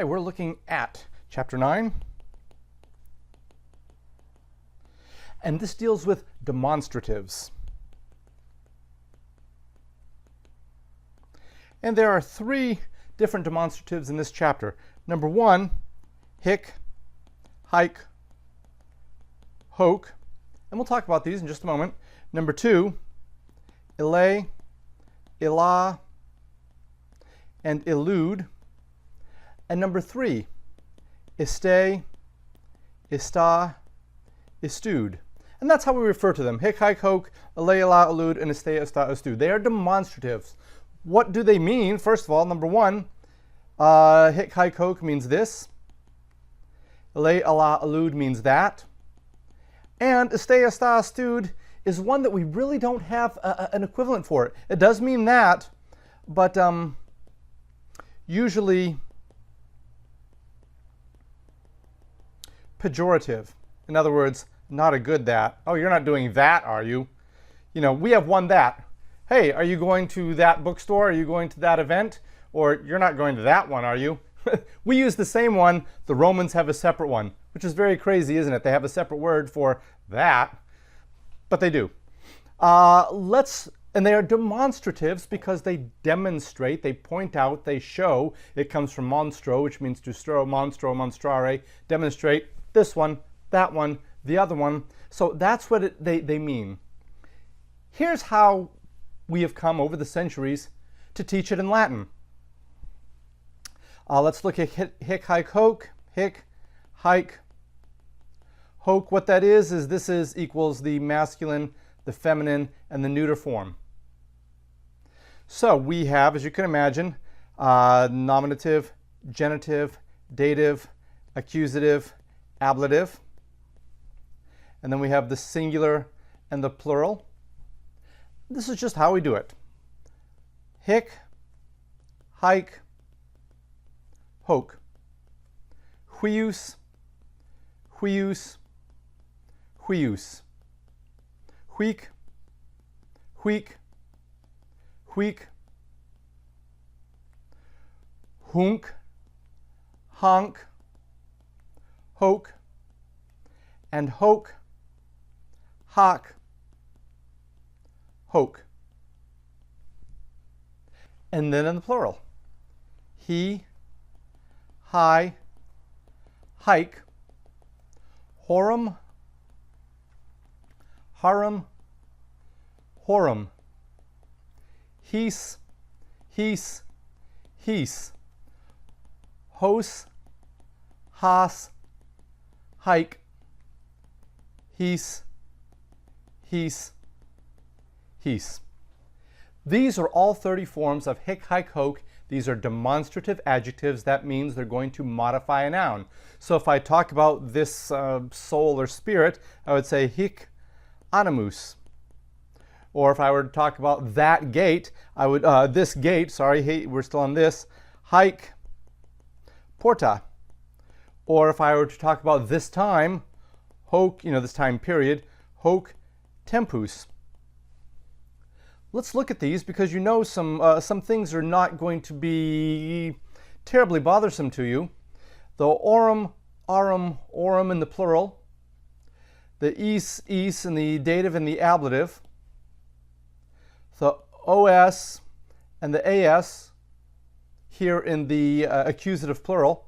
Hi, we're looking at Chapter 9. And this deals with demonstratives. And there are three different demonstratives in this chapter. Number one, hic, haec, hoc. And we'll talk about these in just a moment. Number two, ille, illa, and elude. And number three, iste, ista, estude. And that's how we refer to them. Hic, haec, hoc, ille, illa, elude, and iste, ista, estude. They are demonstratives. What do they mean? First of all, number one, hic, haec, hoc means this. Ille, illa, elude means that. And iste, ista, estude is one that we really don't have an equivalent for. It does mean that, but usually pejorative. In other words, not a good that. Oh, you're not doing that, are you? You know, we have one that. Hey, are you going to that bookstore? Are you going to that event? Or you're not going to that one, are you? We use the same one. The Romans have a separate one, which is very crazy, isn't it? They have a separate word for that, but they do. And they are demonstratives because they demonstrate, they point out, they show. It comes from monstro, which means to stro, monstro, monstrare, demonstrate this one, that one, the other one. So that's what they mean. Here's how we have come over the centuries to teach it in Latin. Let's look at hic, haec, hoc. Hic, haec, hoc. What that is this is equals the masculine, the feminine, and the neuter form. So we have, as you can imagine, nominative, genitive, dative, accusative, ablative. And then we have the singular and the plural. This is just how we do it. Hic, haec, hoc. Huius, huius, huius. Huic, huic, huic. Hunc, hanc, hoc, and hoc, hac, hoc. And then in the plural, he, hi, haec, horum, harum, horum, his, his, hos, has, haec, his, his. These are all 30 forms of hic, haec, hoc. These are demonstrative adjectives. That means they're going to modify a noun. So if I talk about this soul or spirit, I would say hic animus. Or if I were to talk about that gate, I would, this gate, sorry, hey, we're still on this, haec porta. Or if I were to talk about this time, hoc, this time period, hoc tempus. Let's look at these because you know some things are not going to be terribly bothersome to you. The aurum, aurum, aurum in the plural, the is, in the dative and the ablative, the os and the as here in the accusative plural.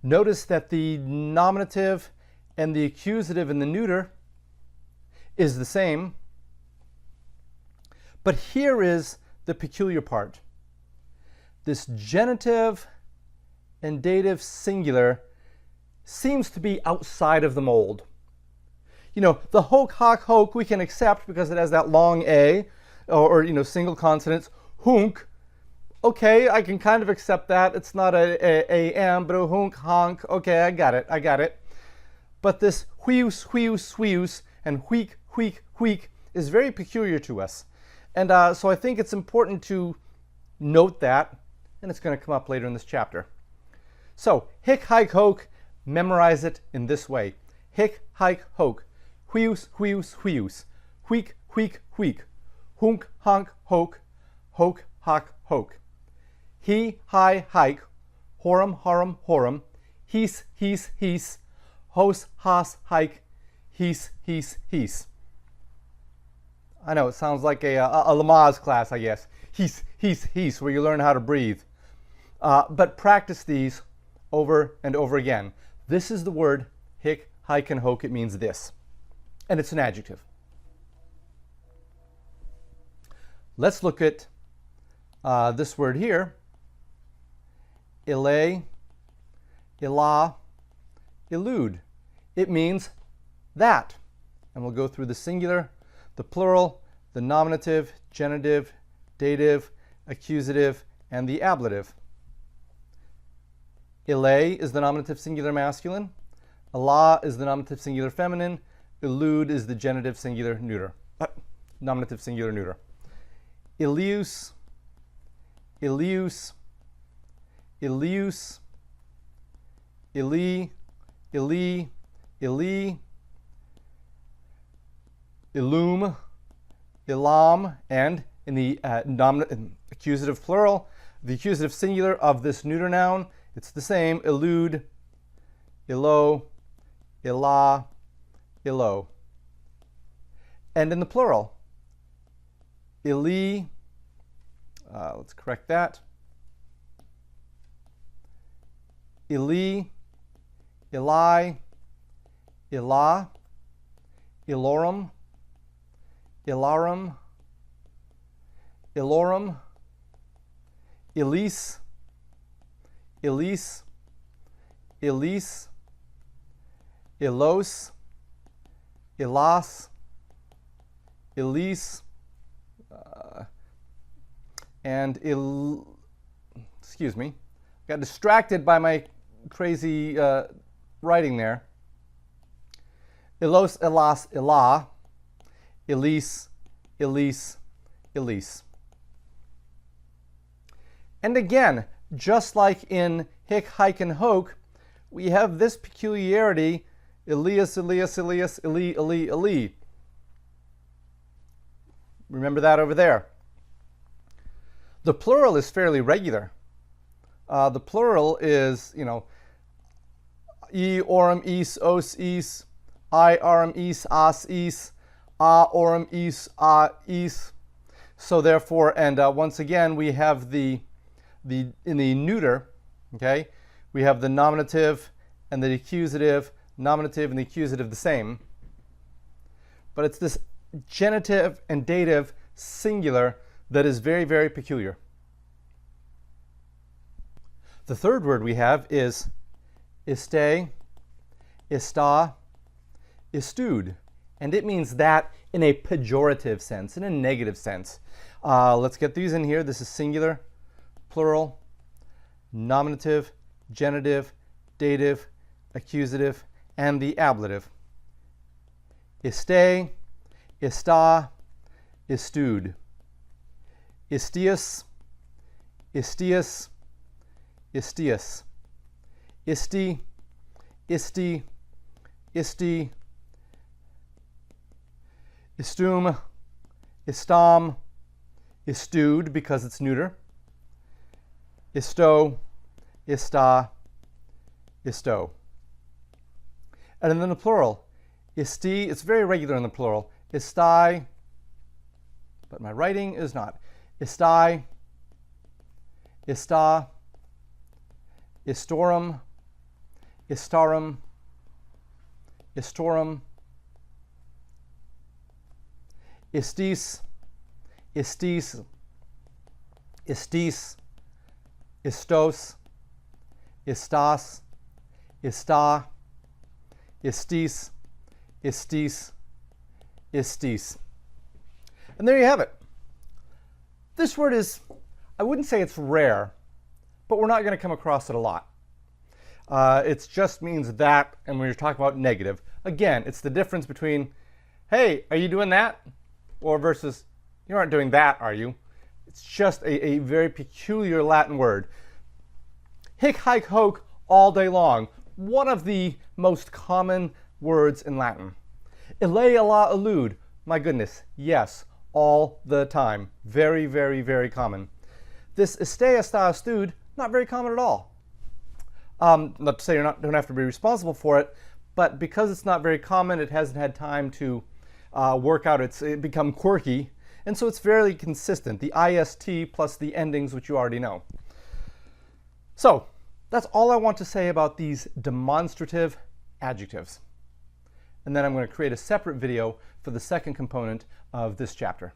Notice that the nominative and the accusative in the neuter is the same. But here is the peculiar part. This genitive and dative singular seems to be outside of the mold. The hoc, hac, hoc we can accept because it has that long A, or single consonants. Hunc, okay, I can kind of accept that. It's not a am, but a hunc, honk, okay, I got it. But this huius, huius, huius, and huic, huic, huic is very peculiar to us. And so I think it's important to note that, and it's going to come up later in this chapter. So, hic, haec, hoc, memorize it in this way. Hic, haec, hoc, huius, huius, huius, huic, huic, huic, hunc, honk, hoc, hoc, hac, hoc. He, hi, haec, horum, harum, horum, hees, hees, hos, has, hike, hees, hees. I know, it sounds like a Lamaze class, I guess. Hees, where you learn how to breathe. But practice these over and over again. This is the word hic, hike, and hoke. It means this. And it's an adjective. Let's look at this word here. Ile, ila, elude. It means that. And we'll go through the singular, the plural, the nominative, genitive, dative, accusative, and the ablative. Ile is the nominative singular masculine. Ila is the nominative singular feminine. Elude is the genitive singular neuter. Nominative singular neuter. Ilius, Ilius, Ilius, Ili, Ili, Ili, Ilum, Ilam, and in the accusative plural, the accusative singular of this neuter noun, it's the same, elude, ilo, ila, ilo. And in the plural, ili, let's correct that, ili, ili, ila, ilorum, ilarum, ilorum, elise, elise, elise, ilos, ilas, elise, and excuse me, got distracted by my crazy writing there. Ilos, ilas, ilah, elise, elise, elise. And again, just like in hic, hike, and hoke, we have this peculiarity, Elias, Elias, Elias, Eli, Eli, Eli. Remember that over there. The plural is fairly regular. The plural is, e, orum, is, os, is, I, orum, is, as, is, a, orum, is, a, is. So therefore, and once again, we have in the neuter, okay, we have the nominative and the accusative, nominative and the accusative the same. But it's this genitive and dative singular that is very, very peculiar. The third word we have is iste, ista, istude. And it means that in a pejorative sense, in a negative sense. Let's get these in here. This is singular, plural, nominative, genitive, dative, accusative, and the ablative. Iste, ista, istude. Istius, istius, istius. Isti, isti, isti. Istum, istam, istude, because it's neuter. Isto, ista, isto. And then the plural, isti, it's very regular in the plural. Istai, but my writing is not. Istai, ista, istorum, istarum, istorum, istis, istis, istis, istos, istas, ista, istis, istis, istis. And there you have it. This word is, I wouldn't say it's rare, but we're not going to come across it a lot. It just means that, and when you're talking about negative, again, it's the difference between, hey, are you doing that? Or versus, you aren't doing that, are you? It's just a very peculiar Latin word. Hic, hike, hoke, all day long. One of the most common words in Latin. Ile, ila, elude. My goodness, yes, all the time. Very, very, very common. This iste, esta, estude, not very common at all. Not to say you don't have to be responsible for it, but because it's not very common, it hasn't had time to work out, it become quirky, and so it's fairly consistent, the IST plus the endings, which you already know. So that's all I want to say about these demonstrative adjectives. And then I'm going to create a separate video for the second component of this chapter.